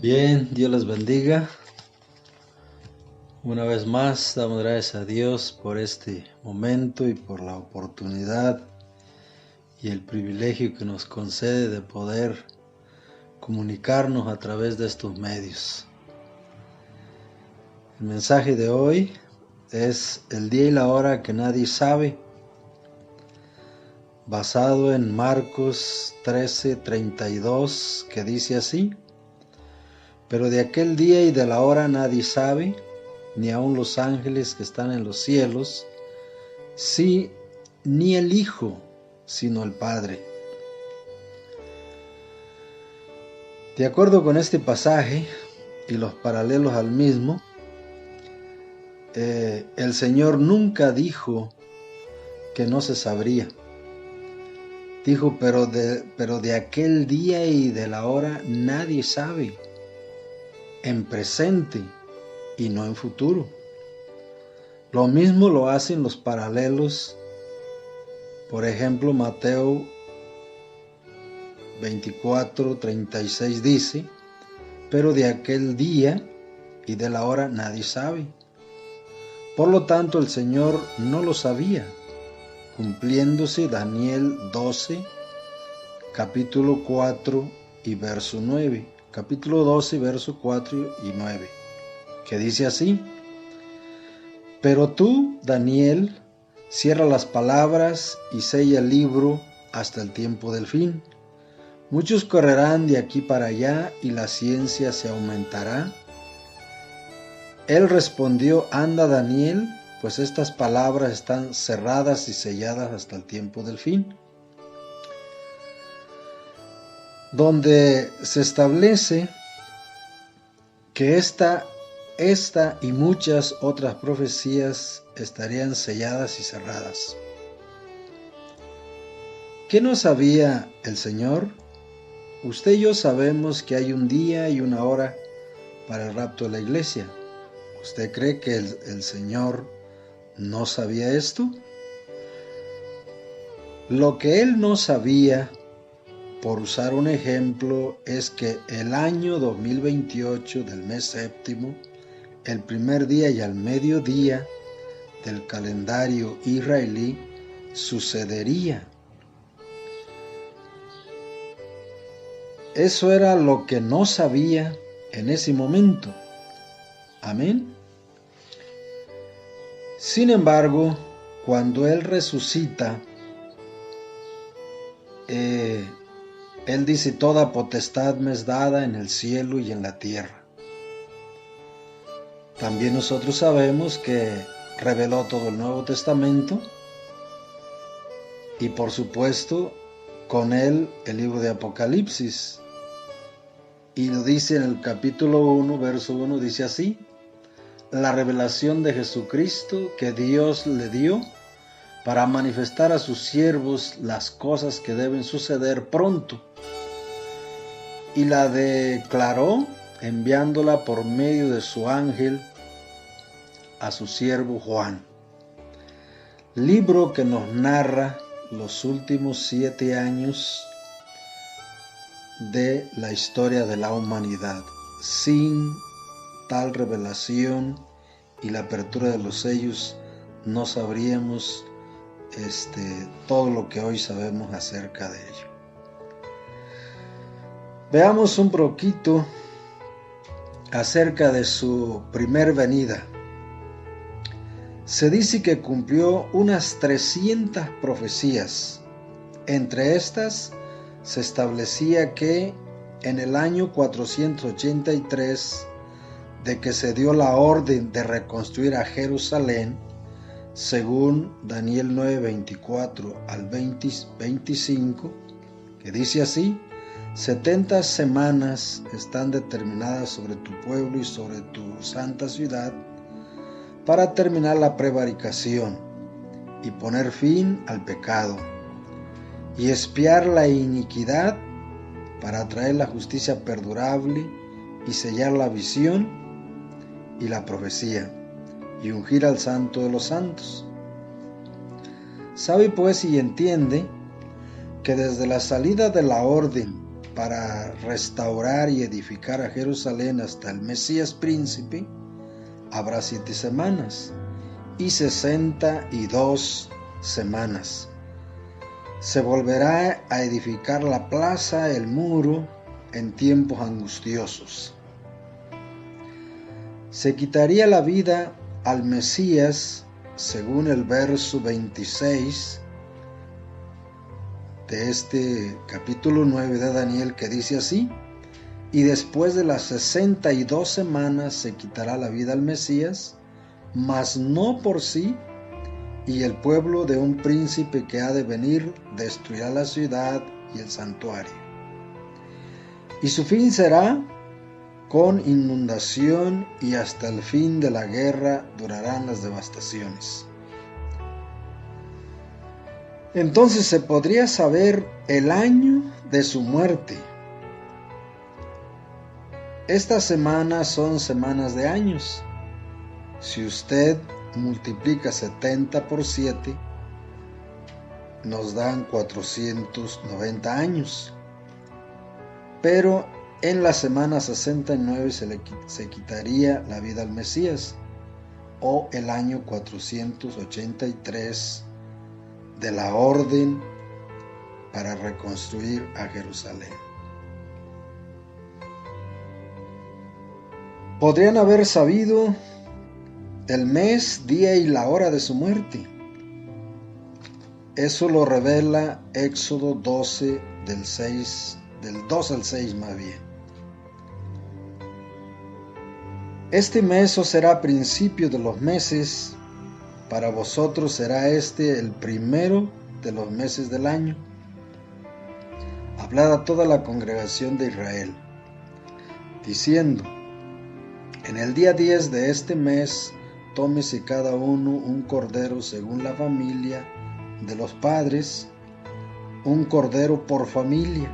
Bien, Dios les bendiga. Una vez más damos gracias a Dios por este momento y por la oportunidad y el privilegio que nos concede de poder comunicarnos a través de estos medios. El mensaje de hoy es el día y la hora que nadie sabe, basado en Marcos 13:32, que dice así: pero de aquel día y de la hora nadie sabe, ni aun los ángeles que están en los cielos, sí, ni el Hijo, sino el Padre. De acuerdo con este pasaje y los paralelos al mismo, el Señor nunca dijo que no se sabría. Dijo, pero de aquel día y de la hora nadie sabe, en presente y no en futuro. Lo mismo lo hacen los paralelos. Por ejemplo, Mateo 24:36 dice, pero de aquel día y de la hora nadie sabe. Por lo tanto, el Señor no lo sabía, cumpliéndose Daniel 12, capítulo 4 y verso 9. Capítulo 12, verso 4 y 9, que dice así: pero tú, Daniel, cierra las palabras y sella el libro hasta el tiempo del fin. Muchos correrán de aquí para allá y la ciencia se aumentará. Él respondió, anda, Daniel, pues estas palabras están cerradas y selladas hasta el tiempo del fin. Donde se establece que esta y muchas otras profecías estarían selladas y cerradas. ¿Qué no sabía el Señor? Usted y yo sabemos que hay un día y una hora para el rapto de la iglesia. ¿Usted cree que el Señor no sabía esto? Lo que Él no sabía, por usar un ejemplo, es que el año 2028 del mes séptimo, el primer día y al mediodía del calendario israelí, sucedería. Eso era lo que no sabía en ese momento. Amén. Sin embargo, cuando Él resucita, Él dice, toda potestad me es dada en el cielo y en la tierra. También nosotros sabemos que reveló todo el Nuevo Testamento y por supuesto con Él el libro de Apocalipsis. Y lo dice en el capítulo 1, verso 1, dice así: la revelación de Jesucristo que Dios le dio para manifestar a sus siervos las cosas que deben suceder pronto. Y la declaró enviándola por medio de su ángel a su siervo Juan. Libro que nos narra los últimos 7 años de la historia de la humanidad. Sin tal revelación y la apertura de los sellos, no sabríamos todo lo que hoy sabemos acerca de ello. Veamos un poquito acerca de su primer venida. Se dice que cumplió unas 300 profecías. Entre estas se establecía que en el año 483, de que se dio la orden de reconstruir a Jerusalén, según Daniel 9:24 al 25, que dice así: 70 semanas están determinadas sobre tu pueblo y sobre tu santa ciudad para terminar la prevaricación y poner fin al pecado y expiar la iniquidad para traer la justicia perdurable y sellar la visión y la profecía y ungir al santo de los santos. Sabe pues y entiende que desde la salida de la orden para restaurar y edificar a Jerusalén hasta el Mesías príncipe, habrá 7 semanas y 62 semanas. Se volverá a edificar la plaza, el muro, en tiempos angustiosos. Se quitaría la vida al Mesías, según el verso 26 de este capítulo 9 de Daniel, que dice así: y después de las 62 semanas se quitará la vida al Mesías, mas no por sí, y el pueblo de un príncipe que ha de venir destruirá la ciudad y el santuario. Y su fin será con inundación, y hasta el fin de la guerra durarán las devastaciones. Entonces se podría saber el año de su muerte. Estas semanas son semanas de años. Si usted multiplica 70 por 7, nos dan 490 años. Pero en la semana 69 se quitaría la vida al Mesías, o el año 483 de la orden para reconstruir a Jerusalén. Podrían haber sabido el mes, día y la hora de su muerte. Eso lo revela Éxodo 12, del 2 al 6 más bien. Este mes os será principio de los meses, para vosotros será este el primero de los meses del año. Hablad a toda la congregación de Israel, diciendo: en el día 10 de este mes, tómese cada uno un cordero según la familia de los padres, un cordero por familia.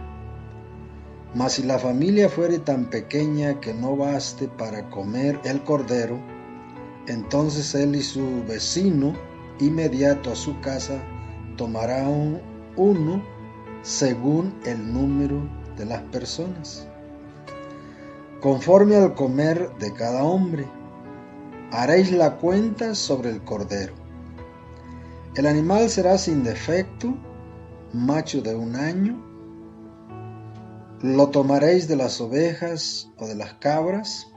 Mas si la familia fuere tan pequeña que no baste para comer el cordero, entonces él y su vecino inmediato a su casa tomará uno según el número de las personas, conforme al comer de cada hombre. Haréis la cuenta sobre el cordero. El animal será sin defecto, macho de 1 año. Lo tomaréis de las ovejas o de las cabras,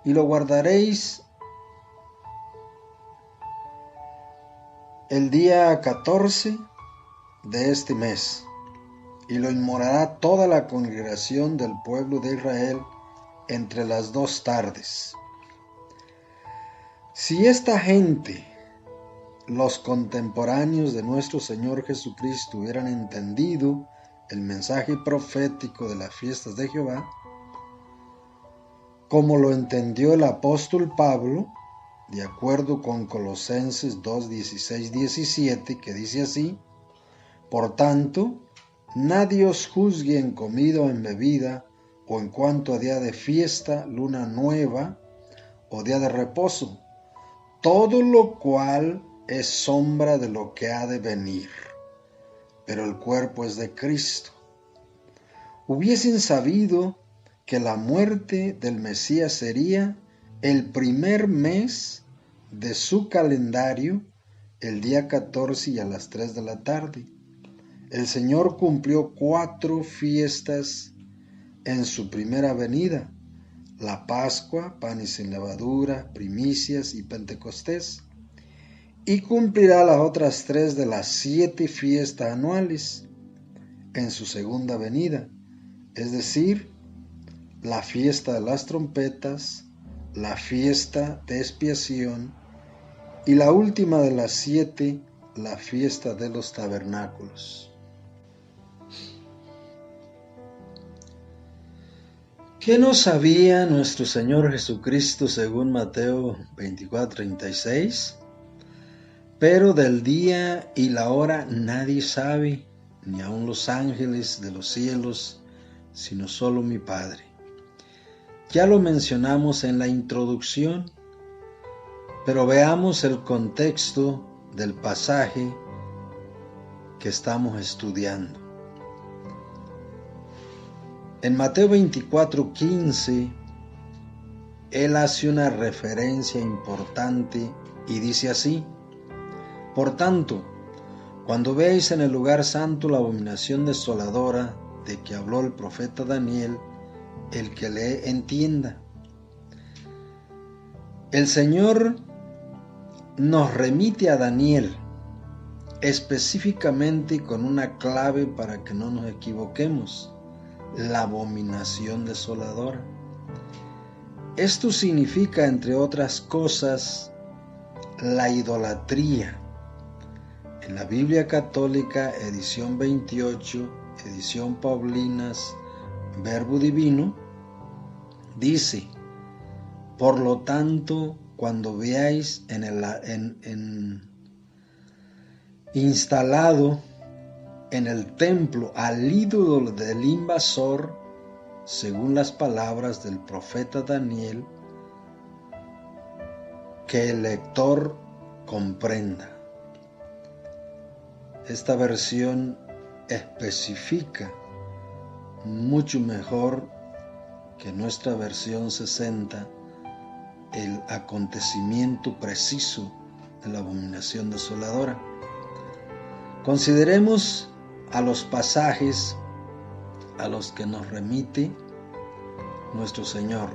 y lo guardaréis el día 14 de este mes, y lo inmolará toda la congregación del pueblo de Israel entre las 2 tardes. Si esta gente, los contemporáneos de nuestro Señor Jesucristo, hubieran entendido el mensaje profético de las fiestas de Jehová, como lo entendió el apóstol Pablo, de acuerdo con Colosenses 2, 16, 17, que dice así: por tanto, nadie os juzgue en comida o en bebida, o en cuanto a día de fiesta, luna nueva, o día de reposo, todo lo cual es sombra de lo que ha de venir, pero el cuerpo es de Cristo. Hubiesen sabido que la muerte del Mesías sería el primer mes de su calendario, el día 14 y a las 3 de la tarde. El Señor cumplió 4 fiestas en su primera venida: la Pascua, panes sin levadura, primicias y Pentecostés, y cumplirá las otras 3 de las 7 fiestas anuales en su segunda venida, es decir, la fiesta de las trompetas, la fiesta de expiación, y la última de las 7, la fiesta de los tabernáculos. ¿Qué no sabía nuestro Señor Jesucristo según Mateo 24:36? Pero del día y la hora nadie sabe, ni aun los ángeles de los cielos, sino solo mi Padre. Ya lo mencionamos en la introducción, pero veamos el contexto del pasaje que estamos estudiando. En Mateo 24:15, Él hace una referencia importante y dice así: por tanto, cuando veáis en el lugar santo la abominación desoladora de que habló el profeta Daniel, el que lee entienda. El Señor nos remite a Daniel específicamente con una clave para que no nos equivoquemos: la abominación desoladora. Esto significa, entre otras cosas, la idolatría. En la Biblia Católica, edición 28, edición Paulinas, Verbo Divino, dice: por lo tanto, cuando veáis instalado en el templo al ídolo del invasor, según las palabras del profeta Daniel, que el lector comprenda. Esta versión especifica mucho mejor que nuestra versión 60 el acontecimiento preciso de la abominación desoladora. Consideremos a los pasajes a los que nos remite nuestro Señor.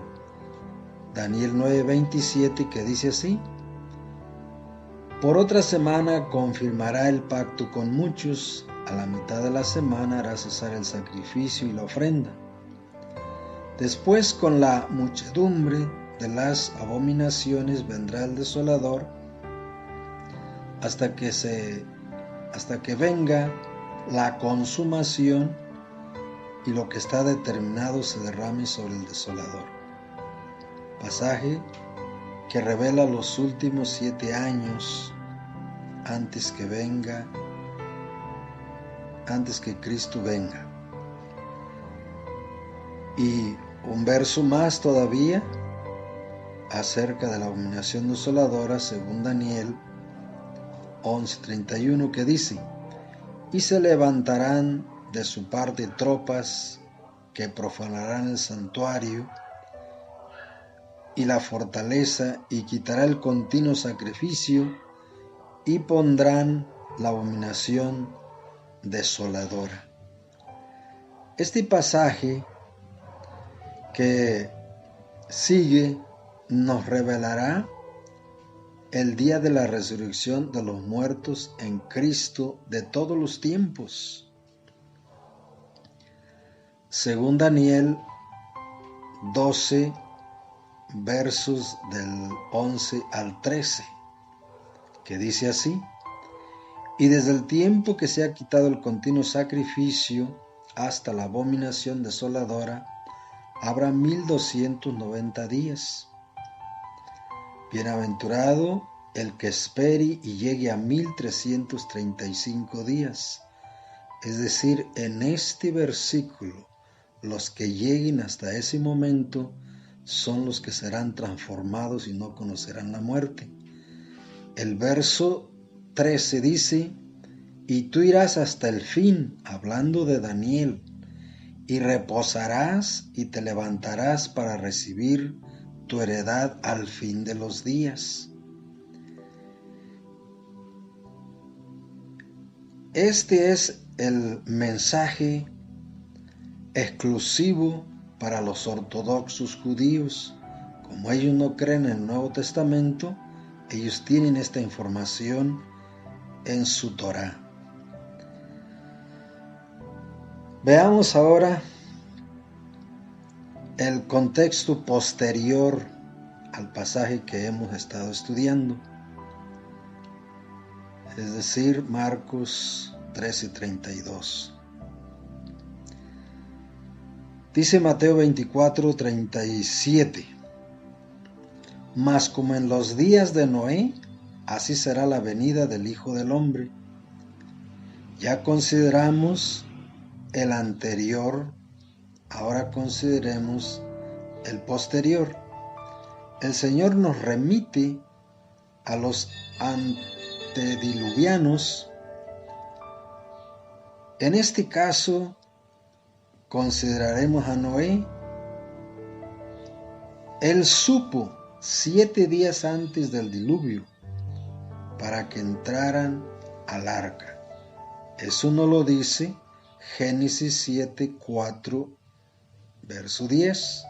Daniel 9:27, que dice así: por otra semana confirmará el pacto con muchos, a la mitad de la semana hará cesar el sacrificio y la ofrenda. Después, con la muchedumbre de las abominaciones vendrá el desolador, hasta que venga la consumación y lo que está determinado se derrame sobre el desolador. Pasaje que revela los últimos 7 años antes que Cristo venga. Y un verso más todavía acerca de la abominación desoladora, según Daniel 11:31, que dice: y se levantarán de su parte tropas que profanarán el santuario y la fortaleza, y quitará el continuo sacrificio, y pondrán la abominación desoladora. Este pasaje que sigue nos revelará el día de la resurrección de los muertos en Cristo de todos los tiempos. Según Daniel 12, versos del 11 al 13, que dice así: y desde el tiempo que se ha quitado el continuo sacrificio hasta la abominación desoladora, habrá 1290 días. Bienaventurado el que espere y llegue a 1335 días. Es decir, en este versículo, los que lleguen hasta ese momento son los que serán transformados y no conocerán la muerte. El verso 13 dice: y tú irás hasta el fin, hablando de Daniel, y reposarás y te levantarás para recibir tu heredad al fin de los días. Este es el mensaje exclusivo para los ortodoxos judíos. Como ellos no creen en el Nuevo Testamento, ellos tienen esta información en su Torá. Veamos ahora el contexto posterior al pasaje que hemos estado estudiando, es decir, Marcos 13:32. Dice Mateo 24:37: mas como en los días de Noé, así será la venida del Hijo del Hombre. Ya consideramos el anterior, ahora consideremos el posterior. El Señor nos remite a los antediluvianos, en este caso consideraremos a Noé. Él supo 7 días antes del diluvio para que entraran al arca. Eso nos lo dice Génesis 7, 4, verso 10.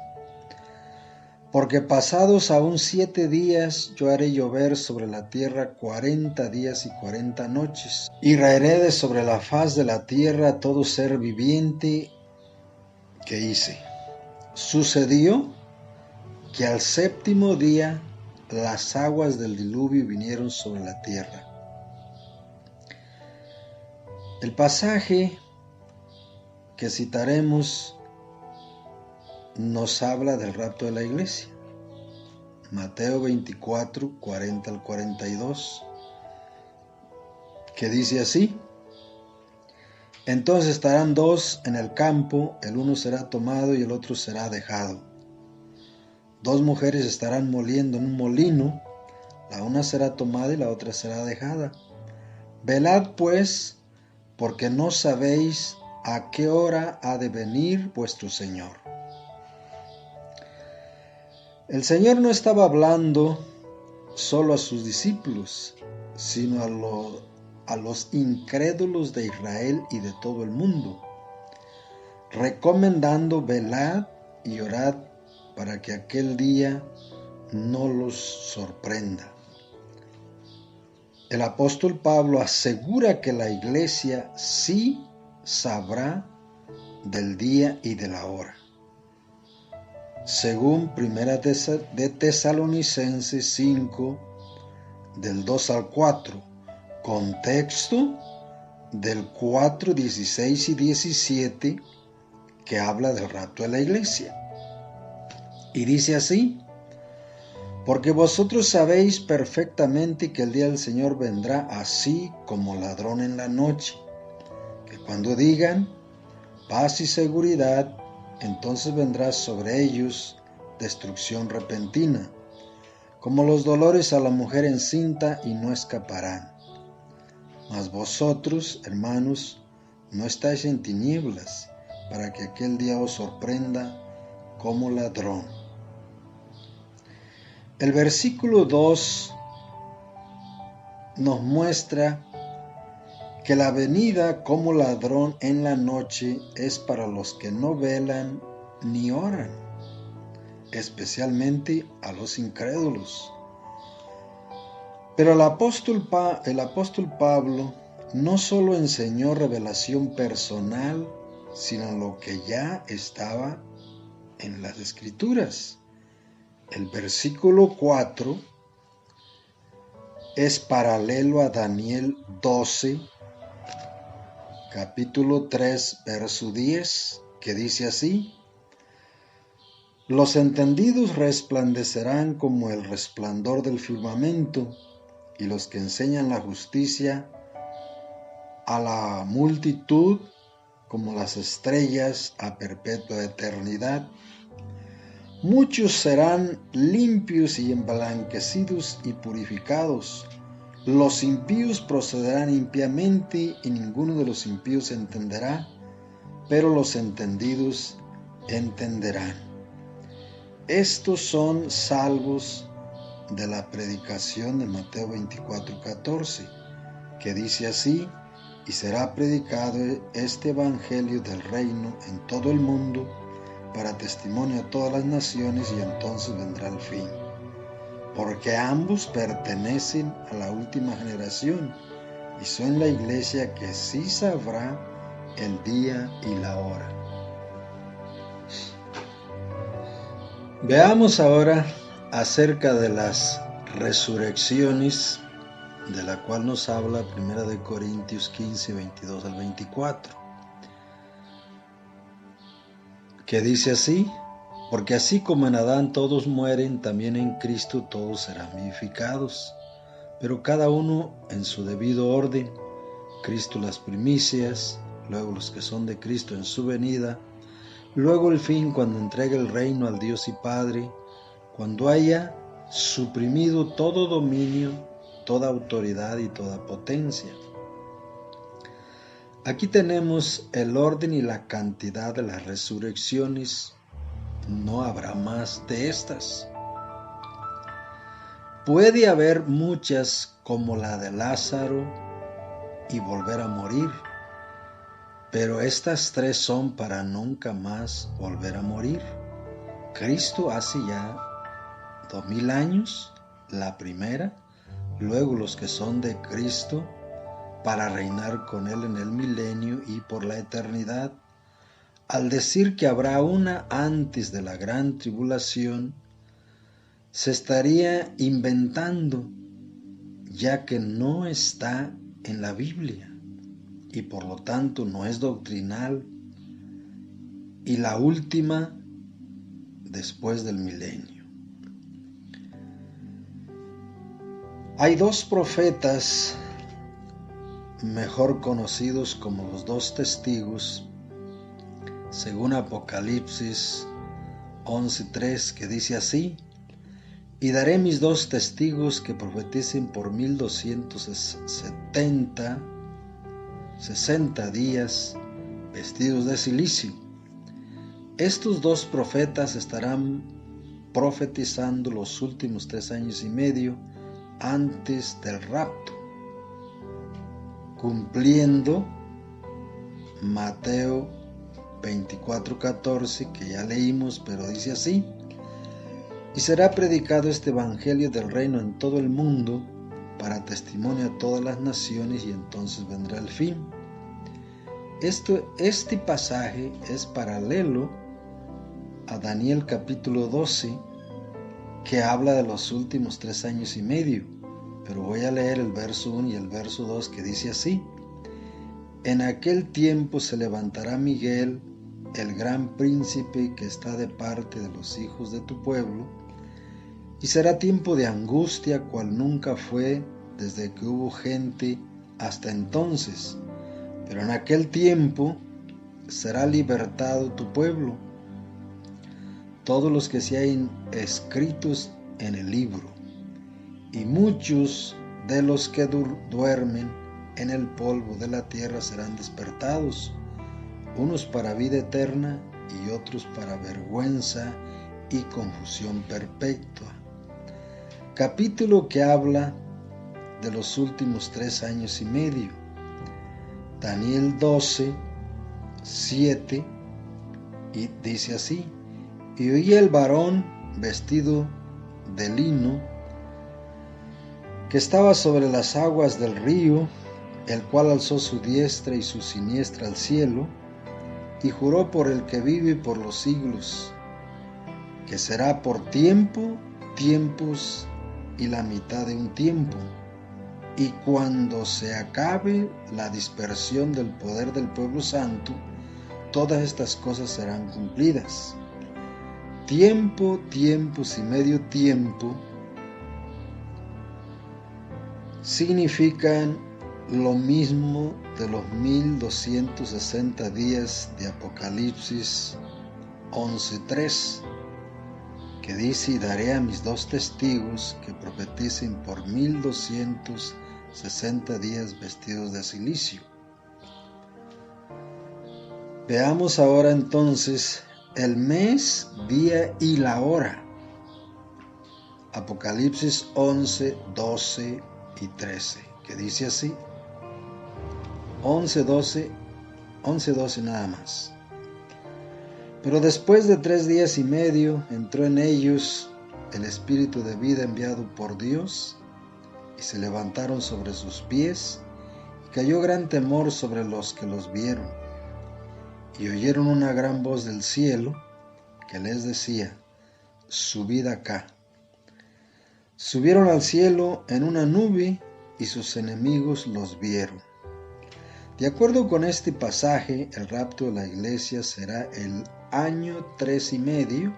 Porque pasados aún 7 días yo haré llover sobre la tierra 40 días y 40 noches, y raeré de sobre la faz de la tierra todo ser viviente que hice. Sucedió que al 7º día las aguas del diluvio vinieron sobre la tierra. El pasaje que citaremos nos habla del rapto de la iglesia. Mateo 24, 40 al 42, que dice así: Entonces estarán 2 en el campo, el uno será tomado y el otro será dejado. 2 mujeres estarán moliendo en un molino, la una será tomada y la otra será dejada. Velad pues, porque no sabéis a qué hora ha de venir vuestro Señor. El Señor no estaba hablando solo a sus discípulos, sino a los incrédulos de Israel y de todo el mundo, recomendando velad y orad para que aquel día no los sorprenda. El apóstol Pablo asegura que la iglesia sí sabrá del día y de la hora. Según 1 de Tesalonicenses 5, del 2 al 4, contexto del 4, 16 y 17, que habla del rapto de la iglesia. Y dice así: Porque vosotros sabéis perfectamente que el día del Señor vendrá así como ladrón en la noche, que cuando digan paz y seguridad, entonces vendrá sobre ellos destrucción repentina, como los dolores a la mujer encinta, y no escaparán. Mas vosotros, hermanos, no estáis en tinieblas, para que aquel día os sorprenda como ladrón. El versículo 2 nos muestra que la venida como ladrón en la noche es para los que no velan ni oran, especialmente a los incrédulos. Pero el apóstol Pablo no solo enseñó revelación personal, sino lo que ya estaba en las Escrituras. El versículo 4 es paralelo a Daniel 12, capítulo 3, verso 10, que dice así: Los entendidos resplandecerán como el resplandor del firmamento, y los que enseñan la justicia a la multitud como las estrellas a perpetua eternidad. Muchos serán limpios y emblanquecidos y purificados. Los impíos procederán impíamente, y ninguno de los impíos entenderá, pero los entendidos entenderán. Estos son salvos de la predicación de Mateo 24:14, que dice así: Y será predicado este evangelio del reino en todo el mundo, para testimonio a todas las naciones, y entonces vendrá el fin. Porque ambos pertenecen a la última generación, y son la iglesia que sí sabrá el día y la hora. Veamos ahora acerca de las resurrecciones, de la cual nos habla 1 Corintios 15, 22 al 24, que dice así: Porque así como en Adán todos mueren, también en Cristo todos serán vivificados, pero cada uno en su debido orden: Cristo las primicias, luego los que son de Cristo en su venida, luego el fin, cuando entregue el reino al Dios y Padre, cuando haya suprimido todo dominio, toda autoridad y toda potencia. Aquí tenemos el orden y la cantidad de las resurrecciones. No habrá más de estas. Puede haber muchas como la de Lázaro y volver a morir, pero estas tres son para nunca más volver a morir. Cristo hace ya 2000 años, la primera, luego los que son de Cristo para reinar con Él en el milenio y por la eternidad. Al decir que habrá una antes de la gran tribulación, se estaría inventando, ya que no está en la Biblia y por lo tanto no es doctrinal, y la última después del milenio. Hay dos profetas mejor conocidos como los dos testigos, según Apocalipsis 11:3, que dice así: y daré mis dos testigos que profeticen por 1260 días vestidos de cilicio. Estos dos profetas estarán profetizando los últimos 3 años y medio antes del rapto, cumpliendo Mateo 24:14, que ya leímos, pero dice así: y será predicado este evangelio del reino en todo el mundo para testimonio a todas las naciones, y entonces vendrá el fin. Este pasaje es paralelo a Daniel capítulo 12, que habla de los últimos 3 años y medio, pero voy a leer el verso 1 y el verso 2, que dice así: en aquel tiempo se levantará Miguel, el gran príncipe que está de parte de los hijos de tu pueblo, y será tiempo de angustia cual nunca fue desde que hubo gente hasta entonces, pero en aquel tiempo será libertado tu pueblo, todos los que se hayan escritos en el libro, y muchos de los que duermen en el polvo de la tierra serán despertados, unos para vida eterna y otros para vergüenza y confusión perpetua. Capítulo que habla de los últimos 3 años y medio. Daniel 12:7, y dice así: y oí el varón vestido de lino que estaba sobre las aguas del río, el cual alzó su diestra y su siniestra al cielo, y juró por el que vive y por los siglos, que será por tiempo, tiempos y la mitad de un tiempo, y cuando se acabe la dispersión del poder del pueblo santo, todas estas cosas serán cumplidas. Tiempo, tiempos y medio tiempo significan lo mismo de los 1260 días de Apocalipsis 11:3, que dice: y daré a mis dos testigos que profeticen por 1260 días vestidos de cilicio. Veamos ahora entonces el mes, día y la hora. Apocalipsis 11, 12 y 13, que dice así: 11, 12 nada más. Pero después de 3 días y medio entró en ellos el espíritu de vida enviado por Dios, y se levantaron sobre sus pies, y cayó gran temor sobre los que los vieron, y oyeron una gran voz del cielo que les decía: subid acá. Subieron al cielo en una nube, y sus enemigos los vieron. De acuerdo con este pasaje, el rapto de la iglesia será el año 3 y medio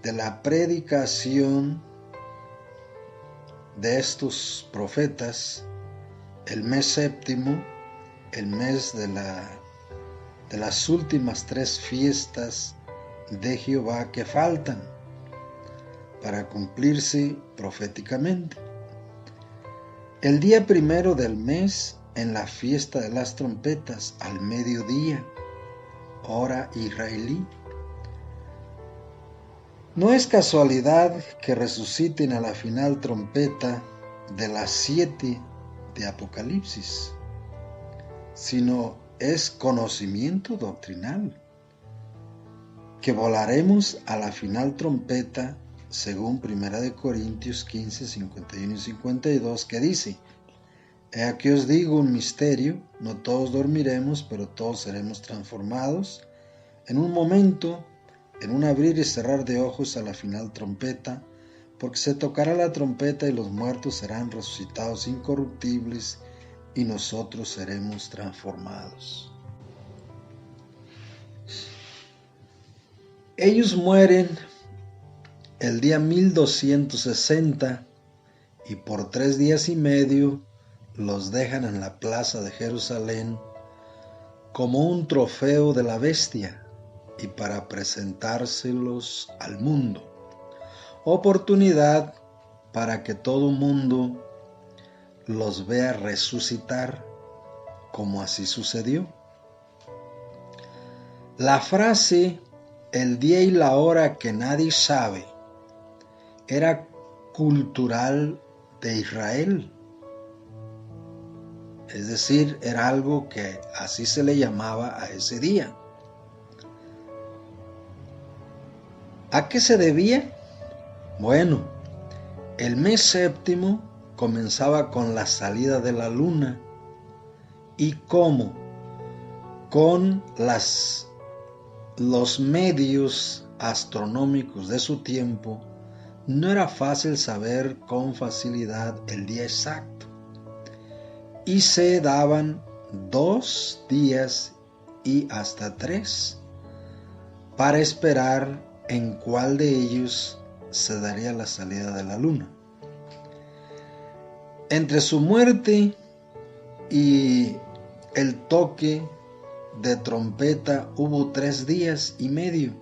de la predicación de estos profetas, el mes séptimo, el mes de las últimas 3 fiestas de Jehová que faltan para cumplirse proféticamente. El día primero del mes en la fiesta de las trompetas al mediodía, hora israelí. No es casualidad que resuciten a la final trompeta de las 7 de Apocalipsis, sino es conocimiento doctrinal, que volaremos a la final trompeta según 1 Corintios 15, 51 y 52, que dice: He aquí os digo un misterio, no todos dormiremos, pero todos seremos transformados en un momento, en un abrir y cerrar de ojos a la final trompeta, porque se tocará la trompeta y los muertos serán resucitados incorruptibles y nosotros seremos transformados. Ellos mueren el día 1260 y por 3 días y medio los dejan en la plaza de Jerusalén como un trofeo de la bestia y para presentárselos al mundo. Oportunidad para que todo mundo los vea resucitar, como así sucedió. La frase "el día y la hora que nadie sabe" era cultural de Israel. Es decir, era algo que así se le llamaba a ese día. ¿A qué se debía? Bueno, el mes séptimo comenzaba con la salida de la luna. ¿Y cómo? Con los medios astronómicos de su tiempo, no era fácil saber con facilidad el día exacto. Y se daban 2 días y hasta 3 para esperar en cuál de ellos se daría la salida de la luna. Entre su muerte y el toque de trompeta hubo 3 días y medio.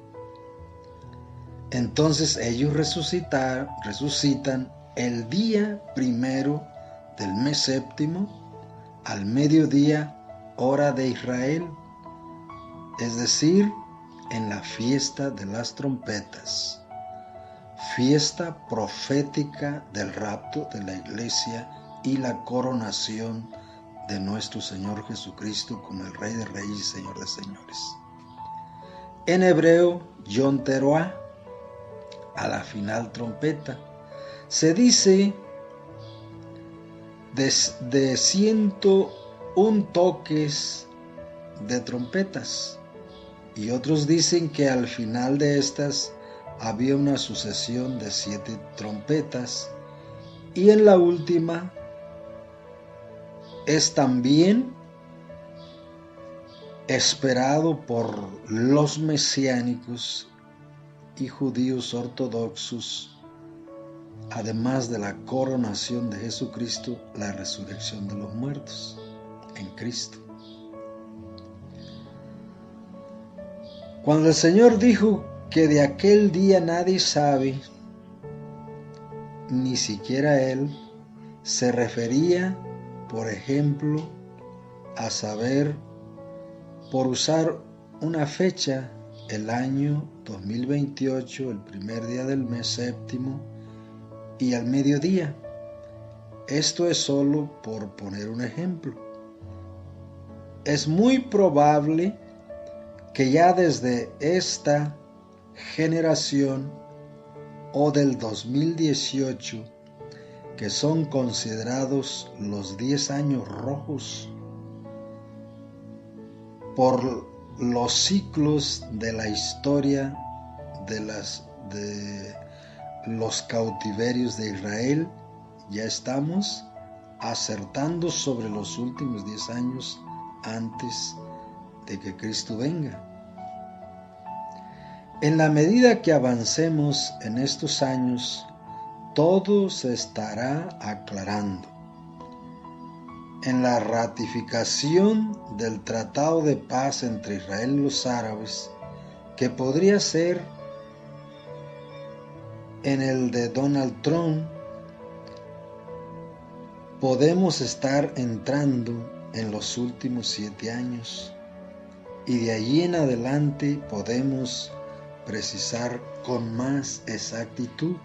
Entonces ellos resucitan el día primero del mes séptimo al mediodía, hora de Israel, es decir, en la fiesta de las trompetas, fiesta profética del rapto de la iglesia y la coronación de nuestro Señor Jesucristo como el Rey de Reyes y Señor de Señores. En hebreo, Yom Teruah, a la final trompeta. Se dice de 101 toques de trompetas, y otros dicen que al final de estas había una sucesión de 7 trompetas, y en la última es también esperado por los mesiánicos y judíos ortodoxos, además de la coronación de Jesucristo, la resurrección de los muertos en Cristo. Cuando el Señor dijo que de aquel día nadie sabe, ni siquiera Él, se refería, por ejemplo, a saber, por usar una fecha, el año 2028, el primer día del mes séptimo y al mediodía. Esto es solo por poner un ejemplo. Es muy probable que ya desde esta generación o del 2018, que son considerados los 10 años rojos por los ciclos de la historia de los cautiverios de Israel, ya estamos acertando sobre los últimos 10 años antes de que Cristo venga. En la medida que avancemos en estos años, todo se estará aclarando. En la ratificación del Tratado de Paz entre Israel y los árabes, que podría ser en el de Donald Trump, podemos estar entrando en los últimos 7 años. Y de allí en adelante podemos precisar con más exactitud.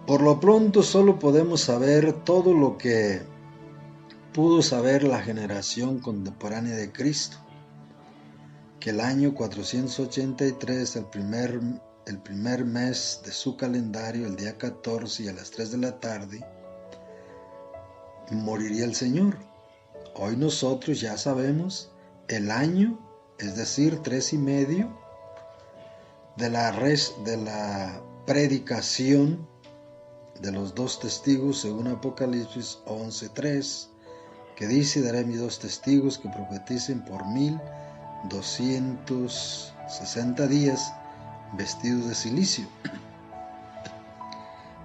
Por lo pronto solo podemos saber todo lo que pudo saber la generación contemporánea de Cristo, que el año 483, el primer mes de su calendario, el día 14 y a las 3 de la tarde, moriría el Señor. Hoy nosotros ya sabemos el año, es decir, 3 y medio de la predicación de los 2 testigos según Apocalipsis 11:3, que dice: daré mis 2 testigos que profeticen por 1260 días vestidos de cilicio.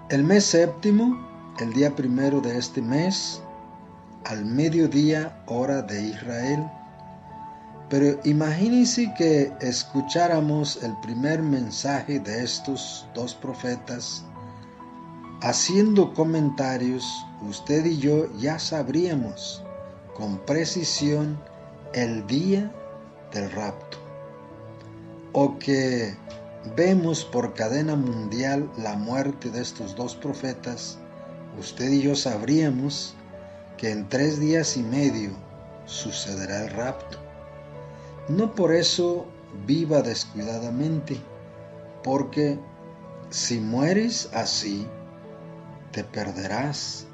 El mes séptimo, el día primero de este mes, al mediodía, hora de Israel. Pero imagínense que escucháramos el primer mensaje de estos 2 profetas haciendo comentarios. Usted y yo ya sabríamos con precisión el día del rapto. O que vemos por cadena mundial la muerte de estos 2 profetas, usted y yo sabríamos que en 3 días y medio sucederá el rapto. No por eso viva descuidadamente, porque si mueres así, te perderás,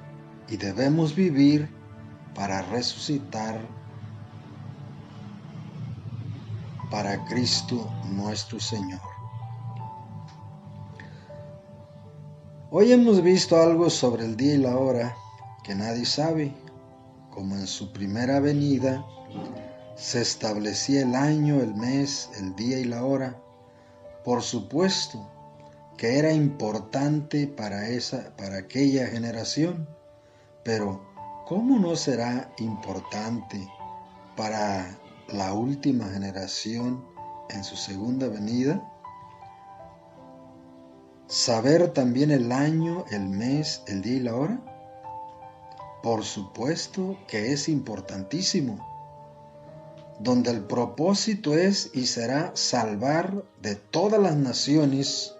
y debemos vivir para resucitar para Cristo nuestro Señor. Hoy hemos visto algo sobre el día y la hora que nadie sabe, como en su primera venida se establecía el año, el mes, el día y la hora. Por supuesto que era importante para aquella generación, pero ¿cómo no será importante para la última generación en su segunda venida? ¿Saber también el año, el mes, el día y la hora? Por supuesto que es importantísimo, donde el propósito es y será salvar de todas las naciones,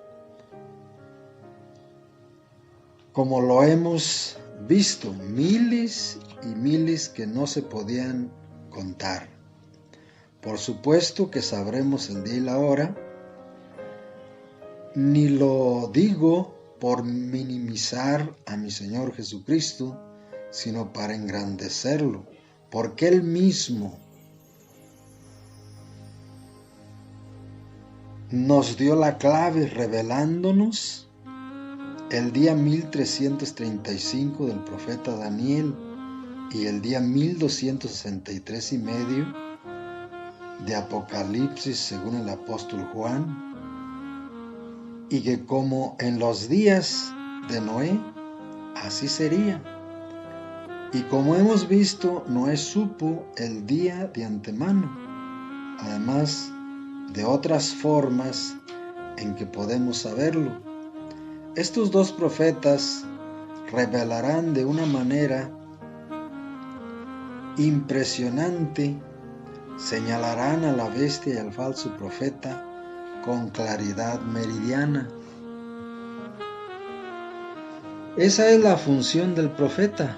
como lo hemos visto, miles y miles que no se podían contar. Por supuesto que sabremos el día y la hora, ni lo digo por minimizar a mi Señor Jesucristo, sino para engrandecerlo, porque Él mismo nos dio la clave revelándonos el día 1335 del profeta Daniel y el día 1263 y medio de Apocalipsis según el apóstol Juan, y que como en los días de Noé, así sería. Y como hemos visto, Noé supo el día de antemano, además de otras formas en que podemos saberlo. Estos 2 profetas revelarán de una manera impresionante, señalarán a la bestia y al falso profeta con claridad meridiana. Esa es la función del profeta.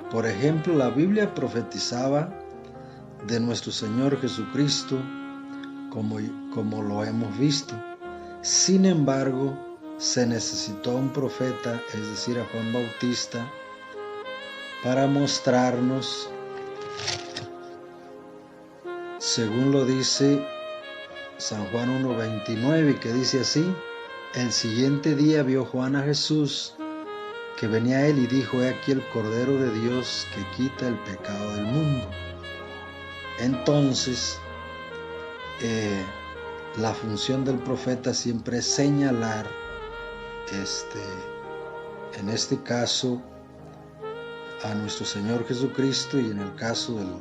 Por ejemplo, la Biblia profetizaba de nuestro Señor Jesucristo, como lo hemos visto. Sin embargo, se necesitó un profeta, es decir, a Juan Bautista, para mostrarnos, según lo dice San Juan 1:29, que dice así: el siguiente día vio Juan a Jesús, que venía a él, y dijo: he aquí el Cordero de Dios que quita el pecado del mundo. Entonces, la función del profeta siempre es señalar, en este caso, a nuestro Señor Jesucristo, y en el caso de lo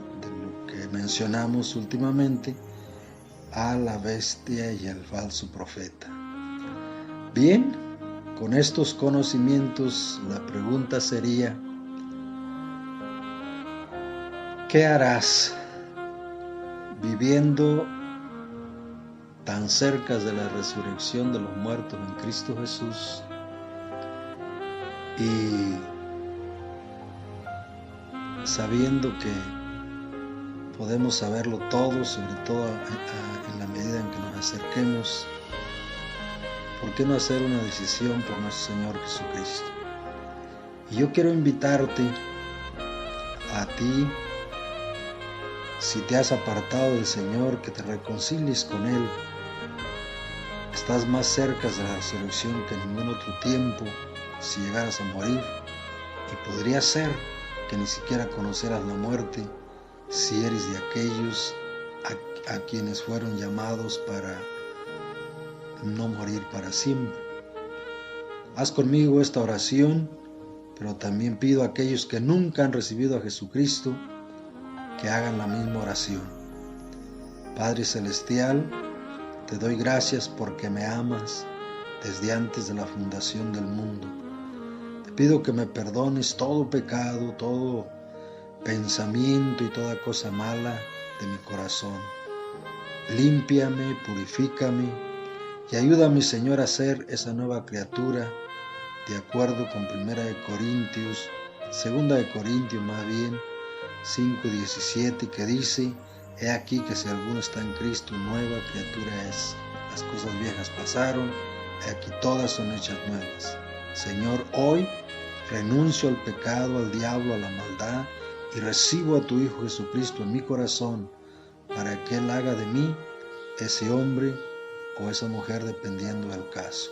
que mencionamos últimamente, a la bestia y al falso profeta. Bien, con estos conocimientos, la pregunta sería: ¿Qué harás viviendo tan cerca de la resurrección de los muertos en Cristo Jesús y sabiendo que podemos saberlo todo, sobre todo en la medida en que nos acerquemos? ¿Por qué no hacer una decisión por nuestro Señor Jesucristo? Y yo quiero invitarte a ti, si te has apartado del Señor, que te reconcilies con Él. Estás más cerca de la resurrección que en ningún otro tiempo si llegaras a morir, y podría ser que ni siquiera conoceras la muerte si eres de aquellos a quienes fueron llamados para no morir para siempre. Haz conmigo esta oración, pero también pido a aquellos que nunca han recibido a Jesucristo que hagan la misma oración. Padre Celestial, te doy gracias porque me amas desde antes de la fundación del mundo. Te pido que me perdones todo pecado, todo pensamiento y toda cosa mala de mi corazón. Límpiame, purifícame y ayúdame, Señor, a ser esa nueva criatura de acuerdo con 2 de Corintios más bien, 5:17, que dice: he aquí que si alguno está en Cristo, nueva criatura es. Las cosas viejas pasaron, he aquí todas son hechas nuevas. Señor, hoy renuncio al pecado, al diablo, a la maldad, y recibo a tu Hijo Jesucristo en mi corazón para que Él haga de mí ese hombre o esa mujer, dependiendo del caso.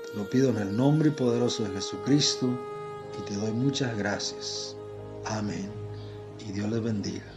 Te lo pido en el nombre poderoso de Jesucristo y te doy muchas gracias. Amén. Y Dios les bendiga.